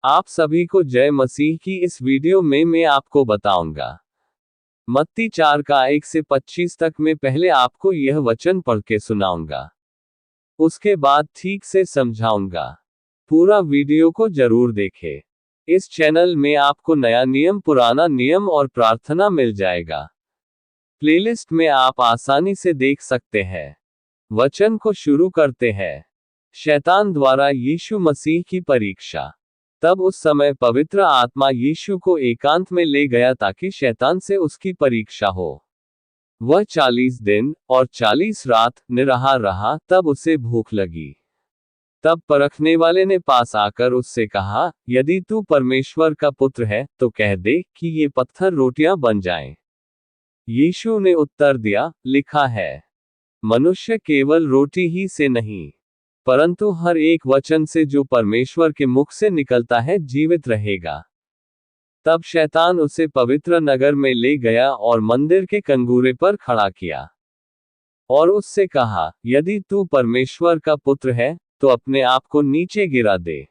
आप सभी को जय मसीह की। इस वीडियो में मैं आपको बताऊंगा मत्ती 4 का 1 से 25 तक। मैं पहले आपको यह वचन पढ़ के सुनाऊंगा, उसके बाद ठीक से समझाऊंगा। पूरा वीडियो को जरूर देखें। इस चैनल में आपको नया नियम, पुराना नियम और प्रार्थना मिल जाएगा। प्लेलिस्ट में आप आसानी से देख सकते हैं। वचन को शुरू करते हैं। शैतान द्वारा यीशु मसीह की परीक्षा। तब उस समय पवित्र आत्मा यीशु को एकांत में ले गया ताकि शैतान से उसकी परीक्षा हो। वह 40 दिन और 40 रात निराहार रहा। तब उसे भूख लगी। तब परखने वाले ने पास आकर उससे कहा, यदि तू परमेश्वर का पुत्र है तो कह दे कि ये पत्थर रोटियां बन जाएं। यीशु ने उत्तर दिया, लिखा है, मनुष्य केवल रोटी ही से नहीं परंतु हर एक वचन से जो परमेश्वर के मुख से निकलता है जीवित रहेगा। तब शैतान उसे पवित्र नगर में ले गया और मंदिर के कंगूरे पर खड़ा किया और उससे कहा, यदि तू परमेश्वर का पुत्र है तो अपने आप को नीचे गिरा दे,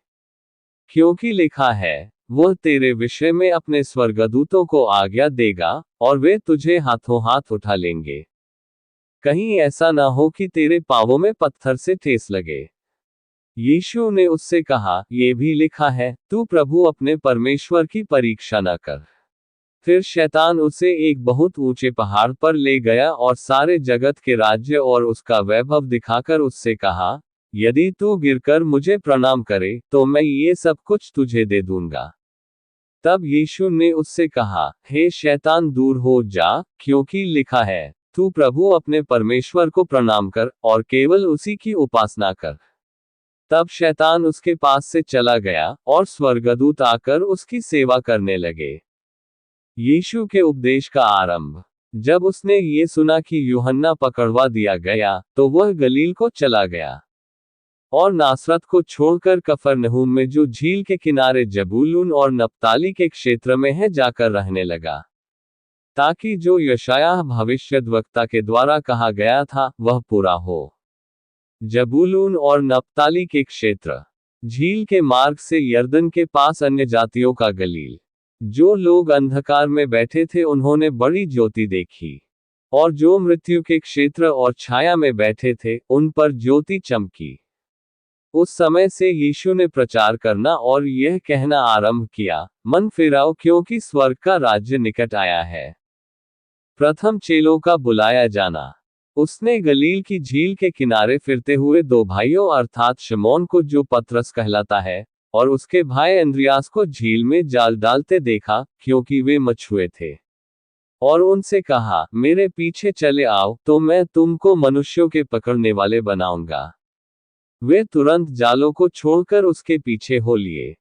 क्योंकि लिखा है, वह तेरे विषय में अपने स्वर्गदूतों को आज्ञा देगा और वे तुझे हाथों हाथ उठा लेंगे, कहीं ऐसा ना हो कि तेरे पांवों में पत्थर से ठेस लगे। यीशु ने उससे कहा, ये भी लिखा है, तू प्रभु अपने परमेश्वर की परीक्षा न कर। फिर शैतान उसे एक बहुत ऊंचे पहाड़ पर ले गया और सारे जगत के राज्य और उसका वैभव दिखाकर उससे कहा, यदि तू गिरकर मुझे प्रणाम करे तो मैं ये सब कुछ तुझे दे दूंगा। तब यीशु ने उससे कहा, हे शैतान, दूर हो जा, क्योंकि लिखा है, तू प्रभु अपने परमेश्वर को प्रणाम कर और केवल उसी की उपासना कर। तब शैतान उसके पास से चला गया और स्वर्गदूत आकर उसकी सेवा करने लगे। यीशु के उपदेश का आरंभ। जब उसने ये सुना कि यूहन्ना पकड़वा दिया गया तो वह गलील को चला गया और नासरत को छोड़कर कफरनहूम में जो झील के किनारे जबूलून और नप्ताली के क्षेत्र में है जाकर रहने लगा, ताकि जो यशायाह भविष्यद्वक्ता के द्वारा कहा गया था वह पूरा हो। जबूलून और नप्ताली के क्षेत्र, झील के मार्ग से यरदन के पास अन्य जातियों का गलील। जो लोग अंधकार में बैठे थे उन्होंने बड़ी ज्योति देखी, और जो मृत्यु के क्षेत्र और छाया में बैठे थे उन पर ज्योति चमकी। उस समय से यीशु ने प्रचार करना और यह कहना आरंभ किया, मन फिराओ क्योंकि स्वर्ग का राज्य निकट आया है। प्रथम चेलों का बुलाया जाना। उसने गलील की झील के किनारे फिरते हुए दो भाइयों अर्थात शमौन को जो पतरस कहलाता है और उसके भाई अंद्रियास को झील में जाल डालते देखा, क्योंकि वे मछुए थे, और उनसे कहा, मेरे पीछे चले आओ तो मैं तुमको मनुष्यों के पकड़ने वाले बनाऊंगा। वे तुरंत जालों को छोड़कर उसके पीछे हो लिए,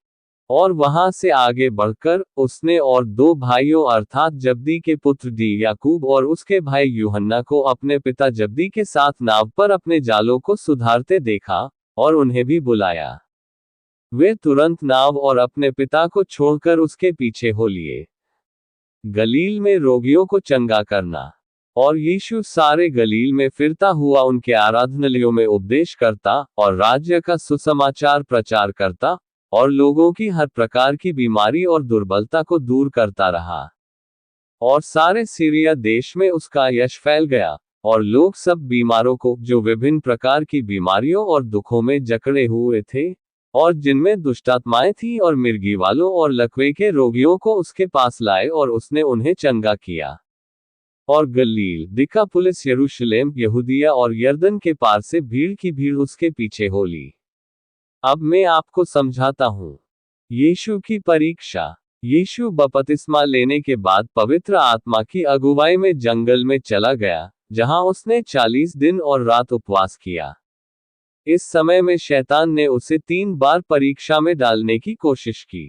और वहां से आगे बढ़कर उसने और दो भाइयों अर्थात जब्दी के पुत्र याकूब और उसके भाई यूहन्ना को अपने पिता जब्दी के साथ नाव पर अपने जालों को सुधारते देखा और उन्हें भी बुलाया। वे तुरंत नाव और अपने पिता को छोड़कर उसके पीछे हो लिए। गलील में रोगियों को चंगा करना। और यीशु सारे गलील में फिरता हुआ उनके आराधनालयों में उपदेश करता और राज्य का सुसमाचार प्रचार करता और लोगों की हर प्रकार की बीमारी और दुर्बलता को दूर करता रहा। और सारे सीरिया देश में उसका यश फैल गया, और लोग सब बीमारों को, जो विभिन्न प्रकार की बीमारियों और दुखों में जकड़े हुए थे और जिनमें दुष्टात्माएं थी, और मिर्गी वालों और लकवे के रोगियों को उसके पास लाए और उसने उन्हें चंगा किया। और गलील, दिकापुलिस, यरूशलेम, यहूदिया और यरदन के पार से भीड़ की भीड़ उसके पीछे हो ली। अब मैं आपको समझाता हूँ। यीशु की परीक्षा। यीशु बपतिस्मा लेने के बाद पवित्र आत्मा की अगुवाई में जंगल में चला गया, जहां उसने 40 दिन और रात उपवास किया। इस समय में शैतान ने उसे 3 बार परीक्षा में डालने की कोशिश की।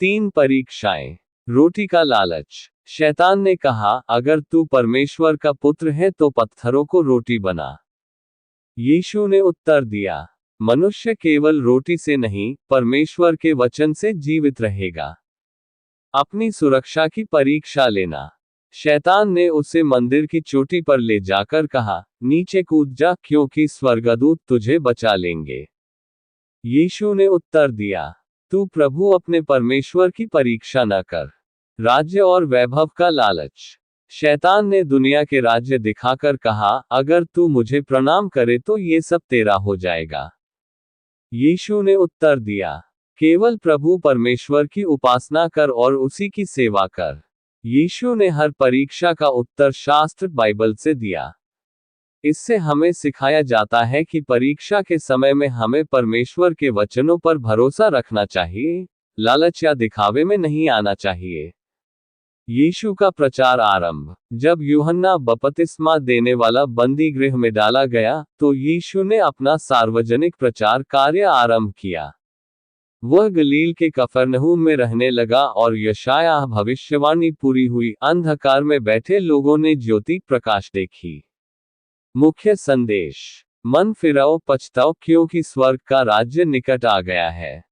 3 परीक्षाएं। रोटी का लालच। शैतान ने कहा, अगर तू परमेश्वर का पुत्र है तो पत्थरों को रोटी बना। यीशु ने उत्तर दिया, मनुष्य केवल रोटी से नहीं परमेश्वर के वचन से जीवित रहेगा। अपनी सुरक्षा की परीक्षा लेना। शैतान ने उसे मंदिर की चोटी पर ले जाकर कहा, नीचे कूद जा, क्योंकि स्वर्गदूत तुझे बचा लेंगे। यीशु ने उत्तर दिया, तू प्रभु अपने परमेश्वर की परीक्षा न कर। राज्य और वैभव का लालच। शैतान ने दुनिया के राज्य दिखाकर कहा, अगर तू मुझे प्रणाम करे तो ये सब तेरा हो जाएगा। यीशु ने उत्तर दिया, केवल प्रभु परमेश्वर की उपासना कर और उसी की सेवा कर। यीशु ने हर परीक्षा का उत्तर शास्त्र बाइबल से दिया। इससे हमें सिखाया जाता है कि परीक्षा के समय में हमें परमेश्वर के वचनों पर भरोसा रखना चाहिए, लालच या दिखावे में नहीं आना चाहिए। यीशु का प्रचार आरंभ। जब यूहन्ना बपतिस्मा देने वाला बंदी गृह में डाला गया, तो यीशु ने अपना सार्वजनिक प्रचार कार्य आरंभ किया। वह गलील के कफरनहूम में रहने लगा और यशायाह भविष्यवाणी पूरी हुई, अंधकार में बैठे लोगों ने ज्योति प्रकाश देखी। मुख्य संदेश। मन फिराओ, पछताओ, क्योंकि स्वर्ग का राज्य निकट आ गया है।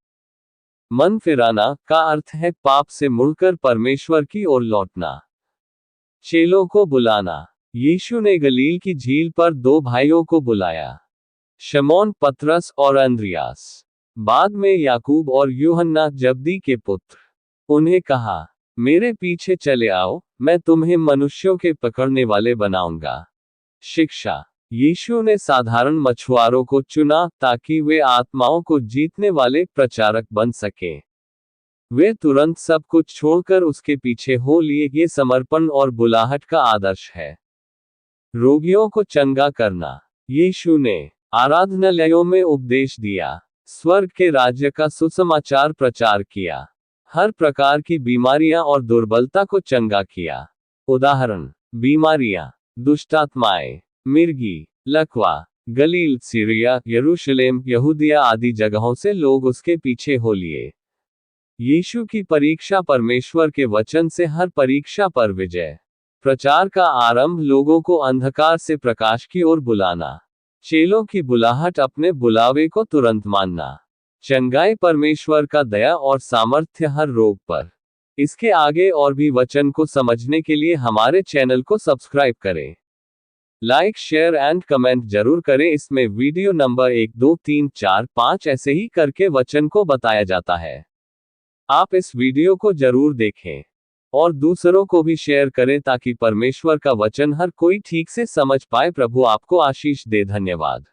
मन फिराना का अर्थ है पाप से मुड़कर परमेश्वर की ओर लौटना। चेलों को बुलाना। यीशु ने गलील की झील पर दो भाइयों को बुलाया, शमौन पतरस और अंद्रियास, बाद में याकूब और यूहन्ना जब्दी के पुत्र। उन्हें कहा, मेरे पीछे चले आओ, मैं तुम्हें मनुष्यों के पकड़ने वाले बनाऊंगा। शिक्षा। यीशु ने साधारण मछुआरों को चुना ताकि वे आत्माओं को जीतने वाले प्रचारक बन सकें। वे तुरंत सब कुछ छोड़कर उसके पीछे हो लिए। ये समर्पण और बुलाहट का आदर्श है। रोगियों को चंगा करना। यीशु ने आराधनालयों में उपदेश दिया, स्वर्ग के राज्य का सुसमाचार प्रचार किया, हर प्रकार की बीमारियां और दुर्बलता को चंगा किया। उदाहरण, बीमारियां, दुष्टात्माएं, मिर्गी, लकवा। गलील, सीरिया, यरूशलेम, यहूदिया आदि जगहों से लोग उसके पीछे हो लिए। यीशु की परीक्षा। परमेश्वर के वचन से हर परीक्षा पर विजय। प्रचार का आरंभ। लोगों को अंधकार से प्रकाश की ओर बुलाना। चेलों की बुलाहट। अपने बुलावे को तुरंत मानना। चंगाई। परमेश्वर का दया और सामर्थ्य हर रोग पर। इसके आगे और भी वचन को समझने के लिए हमारे चैनल को सब्सक्राइब करें। लाइक, शेयर एंड कमेंट जरूर करें। इसमें वीडियो नंबर 1, 2, 3, 4, 5 ऐसे ही करके वचन को बताया जाता है। आप इस वीडियो को जरूर देखें और दूसरों को भी शेयर करें ताकि परमेश्वर का वचन हर कोई ठीक से समझ पाए। प्रभु आपको आशीष दे। धन्यवाद।